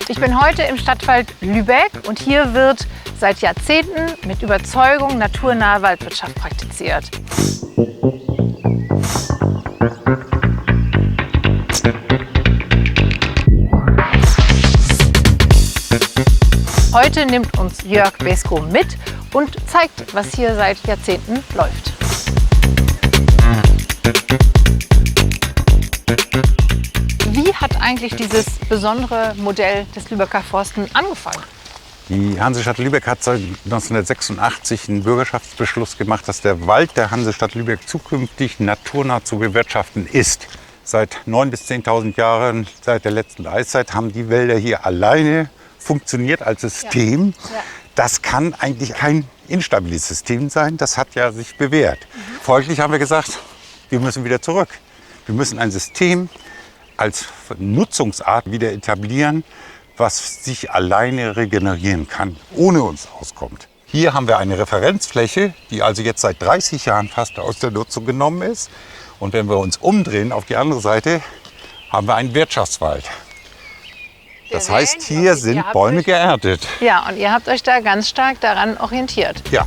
Ich bin heute im Stadtwald Lübeck und hier wird seit Jahrzehnten mit Überzeugung naturnahe Waldwirtschaft praktiziert. Heute nimmt uns Jörg Besko mit und zeigt, was hier seit Jahrzehnten läuft. Wie hat eigentlich dieses besondere Modell des Lübecker Forsten angefangen? Die Hansestadt Lübeck hat seit 1986 einen Bürgerschaftsbeschluss gemacht, dass der Wald der Hansestadt Lübeck zukünftig naturnah zu bewirtschaften ist. Seit 9.000 bis 10.000 Jahren, seit der letzten Eiszeit, haben die Wälder hier alleine funktioniert als System. Ja. Das kann eigentlich kein instabiles System sein. Das hat ja sich bewährt. Folglich haben wir gesagt, wir müssen wieder zurück. Wir müssen ein System als Nutzungsart wieder etablieren, was sich alleine regenerieren kann, ohne uns auskommt. Hier haben wir eine Referenzfläche, die also jetzt seit 30 Jahren fast aus der Nutzung genommen ist. Und wenn wir uns umdrehen auf die andere Seite, haben wir einen Wirtschaftswald. Das heißt, hier sind Bäume geerntet. Ja, und ihr habt euch da ganz stark daran orientiert. Ja.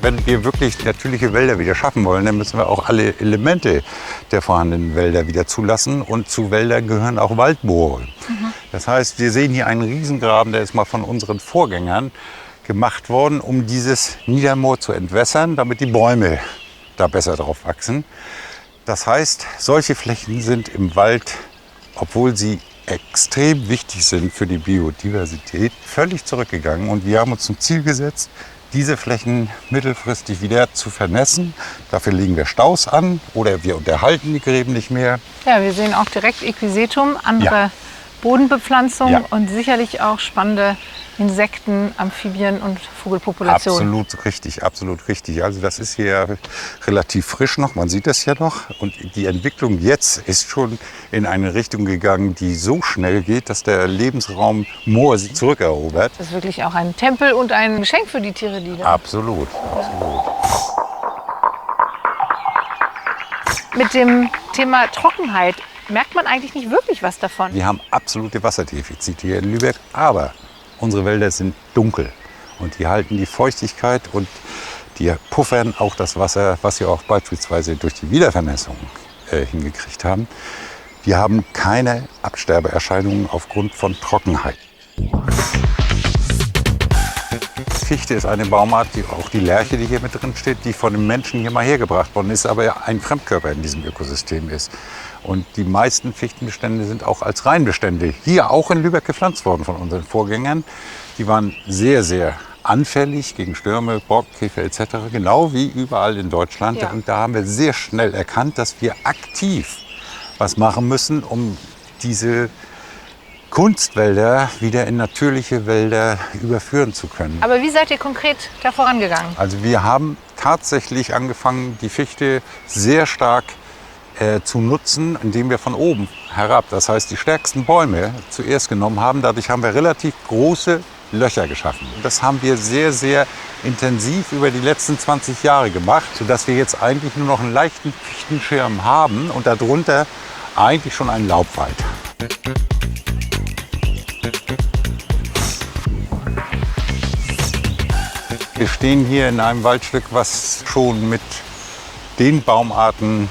Wenn wir wirklich natürliche Wälder wieder schaffen wollen, dann müssen wir auch alle Elemente der vorhandenen Wälder wieder zulassen. Und zu Wäldern gehören auch Waldmoore. Das heißt, wir sehen hier einen Riesengraben, der ist mal von unseren Vorgängern gemacht worden, um dieses Niedermoor zu entwässern, damit die Bäume da besser drauf wachsen. Das heißt, solche Flächen sind im Wald, obwohl sie extrem wichtig sind für die Biodiversität, völlig zurückgegangen. Und wir haben uns zum Ziel gesetzt, diese Flächen mittelfristig wieder zu vernässen. Dafür legen wir Staus an oder wir unterhalten die Gräben nicht mehr. Ja, wir sehen auch direkt Equisetum, andere Bodenbepflanzung und sicherlich auch spannende Insekten, Amphibien und Vogelpopulationen. Absolut richtig, absolut richtig. Also das ist hier relativ frisch noch, man sieht das ja noch. Und die Entwicklung jetzt ist schon in eine Richtung gegangen, die so schnell geht, dass der Lebensraum Moor sich zurückerobert. Das ist wirklich auch ein Tempel und ein Geschenk für die Tiere, die da. Absolut, absolut. Mit dem Thema Trockenheit merkt man eigentlich nicht wirklich was davon. Wir haben absolute Wasserdefizite hier in Lübeck, aber unsere Wälder sind dunkel und die halten die Feuchtigkeit und die puffern auch das Wasser, was wir auch beispielsweise durch die Wiedervernässung hingekriegt haben. Wir haben keine Absterbeerscheinungen aufgrund von Trockenheit. Fichte ist eine Baumart, auch die Lärche, die hier mit drin steht, die von den Menschen hier mal hergebracht worden ist, aber ein Fremdkörper in diesem Ökosystem ist. Und die meisten Fichtenbestände sind auch als Reinbestände hier auch in Lübeck gepflanzt worden von unseren Vorgängern. Die waren sehr, sehr anfällig gegen Stürme, Borkenkäfer etc., genau wie überall in Deutschland. Ja. Und da haben wir sehr schnell erkannt, dass wir aktiv was machen müssen, um diese Kunstwälder wieder in natürliche Wälder überführen zu können. Aber wie seid ihr konkret da vorangegangen? Also wir haben tatsächlich angefangen, die Fichte sehr stark zu nutzen, indem wir von oben herab, das heißt die stärksten Bäume zuerst genommen haben. Dadurch haben wir relativ große Löcher geschaffen. Das haben wir sehr, sehr intensiv über die letzten 20 Jahre gemacht, sodass wir jetzt eigentlich nur noch einen leichten Fichtenschirm haben und darunter eigentlich schon einen Laubwald. Wir stehen hier in einem Waldstück, was schon mit den Baumarten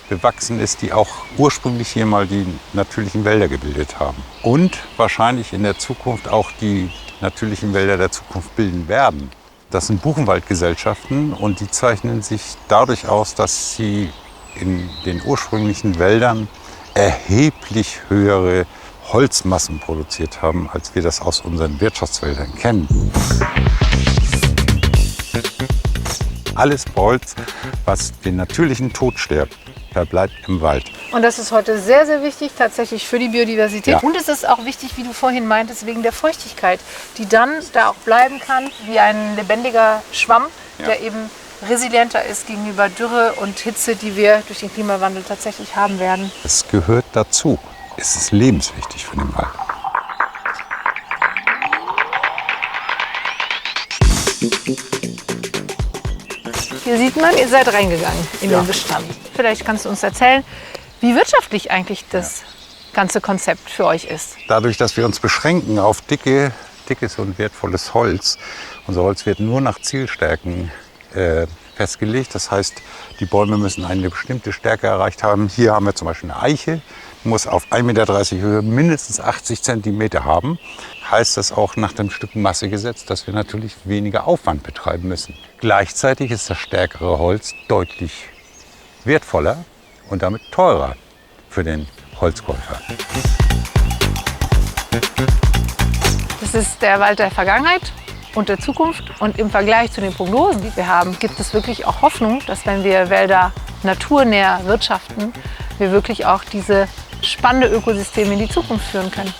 bewachsen ist, die auch ursprünglich hier mal die natürlichen Wälder gebildet haben. Und wahrscheinlich in der Zukunft auch die natürlichen Wälder der Zukunft bilden werden. Das sind Buchenwaldgesellschaften und die zeichnen sich dadurch aus, dass sie in den ursprünglichen Wäldern erheblich höhere Holzmassen produziert haben, als wir das aus unseren Wirtschaftswäldern kennen. Alles Holz, was den natürlichen Tod stirbt, verbleibt im Wald. Und das ist heute sehr, sehr wichtig, tatsächlich für die Biodiversität. Ja. Und es ist auch wichtig, wie du vorhin meintest, wegen der Feuchtigkeit, die dann da auch bleiben kann, wie ein lebendiger Schwamm, der eben resilienter ist gegenüber Dürre und Hitze, die wir durch den Klimawandel tatsächlich haben werden. Es gehört dazu. Es ist lebenswichtig für den Wald. Hier sieht man, ihr seid reingegangen in den Bestand. Vielleicht kannst du uns erzählen, wie wirtschaftlich eigentlich das ganze Konzept für euch ist. Dadurch, dass wir uns beschränken auf dickes und wertvolles Holz, unser Holz wird nur nach Zielstärken festgelegt. Das heißt, die Bäume müssen eine bestimmte Stärke erreicht haben. Hier haben wir zum Beispiel eine Eiche, muss auf 1,30 Meter Höhe mindestens 80 Zentimeter haben. Heißt das auch nach dem Stückenmassegesetz, dass wir natürlich weniger Aufwand betreiben müssen. Gleichzeitig ist das stärkere Holz deutlich wertvoller und damit teurer für den Holzkäufer. Das ist der Wald der Vergangenheit und der Zukunft. Und im Vergleich zu den Prognosen, die wir haben, gibt es wirklich auch Hoffnung, dass wenn wir Wälder naturnäher wirtschaften, wir wirklich auch diese spannende Ökosysteme in die Zukunft führen können.